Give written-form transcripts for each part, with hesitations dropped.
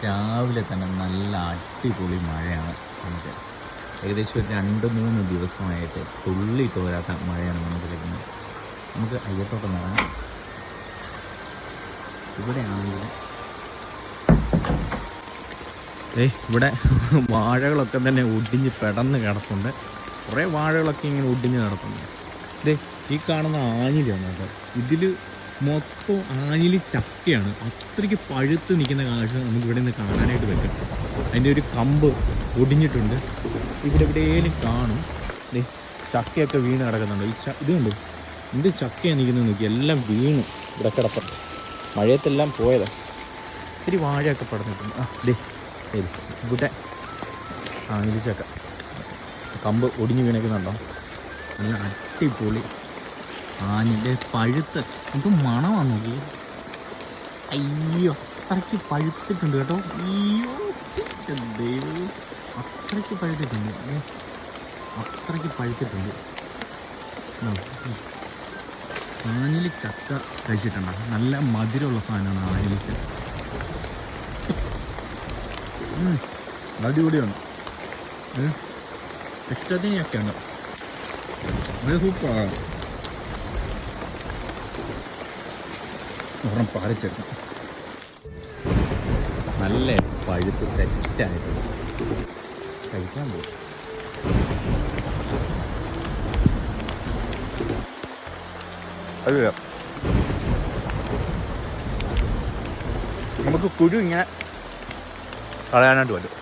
രാവിലെ തന്നെ നല്ല അടിപൊളി മഴയാണ് നമുക്ക്. ഏകദേശം ഒരു 2-3 ദിവസമായിട്ട് തുള്ളി തോരാത്ത മഴയാണ് നമുക്ക് ലഭിക്കുന്നത്. നമുക്ക് അയ്യത്തോട്ടം നടക്കാം. ഇവിടെയാണെങ്കിൽ ഇവിടെ വാഴകളൊക്കെ തന്നെ ഒടിഞ്ഞ് പെടന്ന് കിടപ്പുണ്ട്. കുറേ വാഴകളൊക്കെ ഇങ്ങനെ ഒടിഞ്ഞ് കിടപ്പുണ്ട്. ഈ കാണുന്ന ആഞ്ഞിലാണ് കേട്ടോ. ഇതിൽ മൊത്തം ആഞ്ഞിലി ചക്കയാണ്. അത്രയ്ക്ക് പഴുത്ത് നിൽക്കുന്ന കാഴ്ച നമുക്ക് ഇവിടെ നിന്ന് കാണാനായിട്ട് പറ്റും. അതിൻ്റെ ഒരു കമ്പ് ഒടിഞ്ഞിട്ടുണ്ട്. ഇവിടെ എവിടെയെങ്കിലും കാണും. ചക്കയൊക്കെ വീണ് കിടക്കുന്നുണ്ട്. ഇതുണ്ട്, എന്ത് ചക്കയാണ് നിൽക്കുന്നത് നോക്കി. എല്ലാം വീണു ഇവിടെ കിടപ്പുണ്ട്. മഴയത്തെല്ലാം പോയതാണ്. ഇത്തിരി വാഴയൊക്കെ പടർന്നിട്ടുണ്ട്. ഇവിടെ ആഞ്ഞിലി ചക്ക കമ്പ് ഒടിഞ്ഞ് വീണേക്കുന്നുണ്ടോ? നല്ല അടിപൊളി ആഞ്ഞിൻ്റെ പഴുത്ത ഇത് മണമാണ് നോക്കി. അയ്യോ, അത്രയ്ക്ക് പഴുത്തിട്ടുണ്ട് കേട്ടോ. അയ്യോ ദൈവം, അത്രയ്ക്ക് പഴുത്തിട്ടുണ്ട്. ആഞ്ഞിലി ചക്ക കഴിച്ചിട്ടുണ്ടോ? നല്ല മധുരമുള്ള സാധനമാണ് ആഞ്ഞിലി ചക്ക. അടിപൊളിയാണ്. ഇഷ്ടത്തിന് ചക്കയുണ്ട്. അത് സൂപ്പറാണ്. ഒരെണ്ണം പാലിച്ചെടുക്കും. നല്ല പഴുത്ത് സെറ്റായിട്ട് കഴിക്കാൻ പോകും. അത് നമുക്ക് കുരു ഇങ്ങനെ കളയാനായിട്ട് പറ്റും.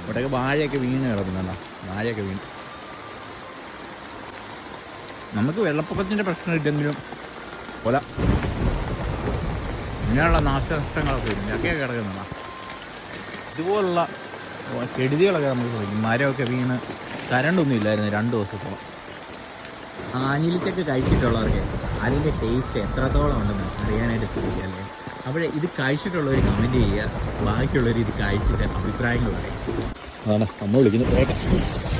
ഇവിടെയൊക്കെ വാഴയൊക്കെ വീണ് കിടക്കുന്നുണ്ടോ? വാഴയൊക്കെ വീണ്. നമുക്ക് വെള്ളപ്പൊക്കത്തിൻ്റെ പ്രശ്നം ഇല്ലെങ്കിലും കൊല ഇങ്ങനെയുള്ള നാശനഷ്ടങ്ങളൊക്കെ വരും. ചക്കയൊക്കെ കിടക്കുന്നുണ്ടോ? ഇതുപോലുള്ള കെടുതികളൊക്കെ നമുക്ക് ശ്രമിക്കും. മരമൊക്കെ വീണ് കരണ്ടൊന്നും ഇല്ലായിരുന്നു 2 ദിവസത്തോളം. ആഞ്ഞിലിച്ചൊക്കെ കഴിച്ചിട്ടുള്ളവർക്ക് അതിൻ്റെ ടേസ്റ്റ് എത്രത്തോളം ഉണ്ടെന്ന് അറിയാനായിട്ട് ശ്രമിക്കുക അല്ലേ? അവിടെ ഇത് കഴിച്ചിട്ടുള്ളവർ കമൻറ്റ് ചെയ്യുക. ബാക്കിയുള്ളവർ ഇത് കഴിച്ചിട്ട് അഭിപ്രായങ്ങൾ പറയും. അതാണ് നമ്മൾ വിളിക്കുന്നത്.